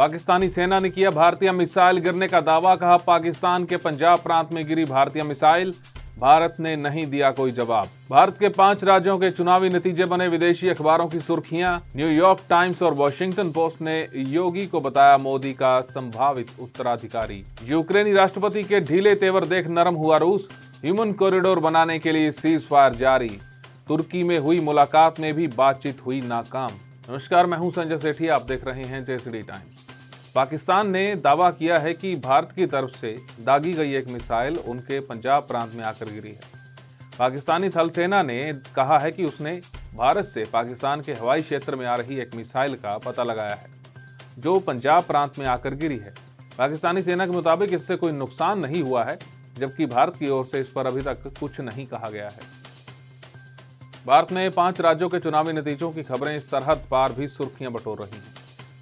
पाकिस्तानी सेना ने किया भारतीय मिसाइल गिरने का दावा। कहा पाकिस्तान के पंजाब प्रांत में गिरी भारतीय मिसाइल, भारत ने नहीं दिया कोई जवाब। भारत के 5 राज्यों के चुनावी नतीजे बने विदेशी अखबारों की सुर्खियां। न्यूयॉर्क टाइम्स और वॉशिंगटन पोस्ट ने योगी को बताया मोदी का संभावित उत्तराधिकारी। यूक्रेनी राष्ट्रपति के ढीले तेवर देख नरम हुआ रूस। ह्यूमन कॉरिडोर बनाने के लिए सीज फायर जारी। तुर्की में हुई मुलाकात में भी बातचीत हुई नाकाम। नमस्कार, मैं हूं संजय सेठी, आप देख रहे हैं जेएसडी टाइम्स। पाकिस्तान ने दावा किया है कि भारत की तरफ से दागी गई एक मिसाइल उनके पंजाब प्रांत में आकर गिरी है। पाकिस्तानी थल सेना ने कहा है कि उसने भारत से पाकिस्तान के हवाई क्षेत्र में आ रही एक मिसाइल का पता लगाया है जो पंजाब प्रांत में आकर गिरी है। पाकिस्तानी सेना के मुताबिक इससे कोई नुकसान नहीं हुआ है, जबकि भारत की ओर से इस पर अभी तक कुछ नहीं कहा गया है। भारत में 5 राज्यों के चुनावी नतीजों की खबरें सरहद पार भी सुर्खियां बटोर रही हैं।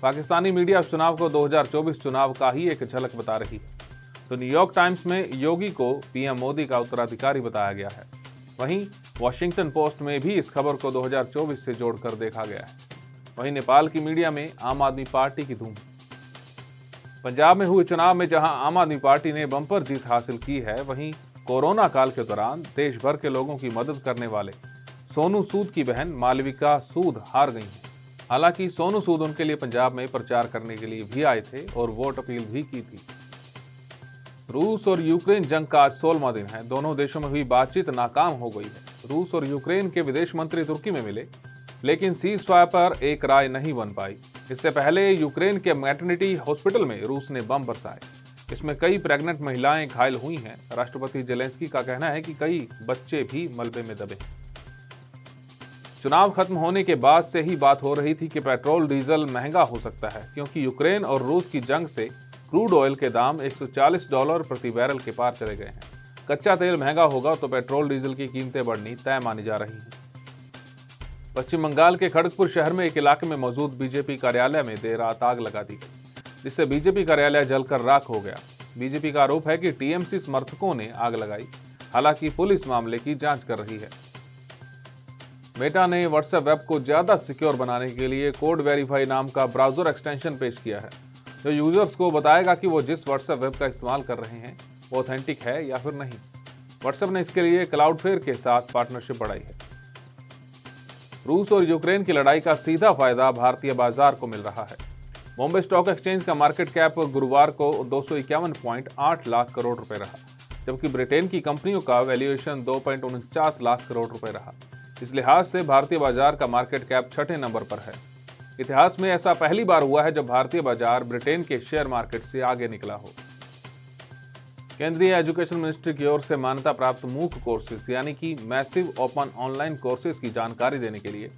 पाकिस्तानी मीडिया इस चुनाव को 2024 चुनाव का ही एक झलक बता रही है। तो न्यूयॉर्क टाइम्स में योगी को पीएम मोदी का उत्तराधिकारी बताया गया है। वहीं वॉशिंगटन पोस्ट में भी इस खबर को 2024 से जोड़कर देखा गया है। वहीं नेपाल की मीडिया में आम आदमी पार्टी की धूम। पंजाब में हुए चुनाव में जहां आम आदमी पार्टी ने बम्पर जीत हासिल की है, वहीं कोरोना काल के दौरान देश भर के लोगों की मदद करने वाले सोनू सूद की बहन मालविका सूद हार गई हैं। हालांकि सोनू सूद उनके लिए पंजाब में प्रचार करने के लिए भी आए थे और वोट अपील भी की थी। रूस और यूक्रेन जंग का आज 16वां दिन है। दोनों देशों में हुई बातचीत नाकाम हो गई है। रूस और यूक्रेन के विदेश मंत्री तुर्की में मिले, लेकिन सीज फायर पर एक राय नहीं बन पाई। इससे पहले यूक्रेन के मैटरनिटी हॉस्पिटल में रूस ने बम बरसाए। इसमें कई प्रेग्नेंट महिलाएं घायल हुई हैं। राष्ट्रपति जेलेंस्की का कहना है कि कई बच्चे भी मलबे में दबे। चुनाव खत्म होने के बाद से ही बात हो रही थी कि पेट्रोल डीजल महंगा हो सकता है, क्योंकि यूक्रेन और रूस की जंग से क्रूड ऑयल के दाम $140 प्रति बैरल के पार चले गए हैं। कच्चा तेल महंगा होगा तो पेट्रोल डीजल की कीमतें बढ़नी तय मानी जा रही हैं। पश्चिम बंगाल के खड़गपुर शहर में एक इलाके में मौजूद बीजेपी कार्यालय में देर रात आग लगा दी गई, जिससे बीजेपी कार्यालय जलकर राख हो गया। बीजेपी का आरोप है कि टीएमसी समर्थकों ने आग लगाई। हालांकि पुलिस मामले की जांच कर रही है। मेटा ने व्हाट्सएप वेब को ज्यादा सिक्योर बनाने के लिए कोड वेरीफाई नाम का ब्राउजर एक्सटेंशन पेश किया है, जो यूजर्स को बताएगा कि वो जिस व्हाट्सएप वेब का इस्तेमाल कर रहे हैं वो ऑथेंटिक है या फिर नहीं। व्हाट्सएप ने इसके लिए क्लाउडफ्लेयर के साथ पार्टनरशिप बढ़ाई है। रूस और यूक्रेन की लड़ाई का सीधा फायदा भारतीय बाजार को मिल रहा है। बॉम्बे स्टॉक एक्सचेंज का मार्केट कैप गुरुवार को 251.8 लाख करोड़ रुपए रहा, जबकि ब्रिटेन की कंपनियों का वैल्यूएशन 2.49 लाख करोड़ रुपए रहा। इस लिहाज से भारतीय बाजार का मार्केट कैप 6ठे नंबर पर है। इतिहास में ऐसा पहली बार हुआ है जब भारतीय बाजार ब्रिटेन के शेयर मार्केट से आगे निकला हो। केंद्रीय एजुकेशन मिनिस्ट्री की ओर से मान्यता प्राप्त मूक कोर्सेज यानी कि मैसिव ओपन ऑनलाइन कोर्सेज की जानकारी देने के लिए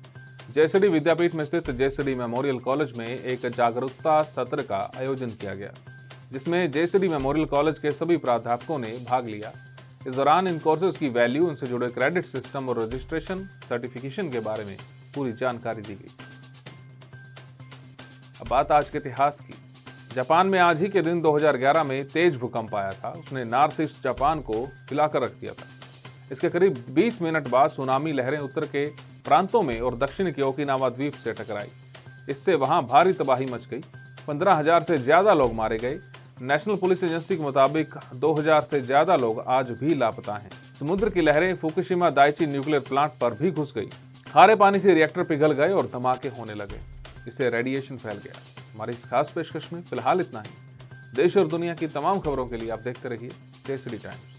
जेएसडी विद्यापीठ में स्थित जेएसडी मेमोरियल कॉलेज में एक जागरूकता सत्र का आयोजन किया गया, जिसमें जेएसडी मेमोरियल कॉलेज के सभी प्राध्यापकों ने भाग लिया। इस दौरान इन कोर्सेज की वैल्यू, उनसे जुड़े क्रेडिट सिस्टम और रजिस्ट्रेशन सर्टिफिकेशन के बारे में पूरी जानकारी दी गई। अब बात आज के इतिहास की। जापान में आज ही के दिन 2011 में तेज भूकंप आया था। उसने नॉर्थ ईस्ट जापान को हिलाकर रख दिया था। इसके करीब 20 मिनट बाद सुनामी लहरें उत्तर के प्रांतों में और दक्षिण के ओकिनावा द्वीप से टकराई। इससे वहां भारी तबाही मच गई। 15,000 से ज्यादा लोग मारे गए। नेशनल पुलिस एजेंसी के मुताबिक 2,000 से ज्यादा लोग आज भी लापता हैं। समुद्र की लहरें फुकुशिमा दाइची न्यूक्लियर प्लांट पर भी घुस गई। खारे पानी से रिएक्टर पिघल गए और धमाके होने लगे। इससे रेडिएशन फैल गया। हमारी इस खास पेशकश में फिलहाल इतना ही। देश और दुनिया की तमाम खबरों के लिए आप देखते रहिए जेएसडी टाइम्स।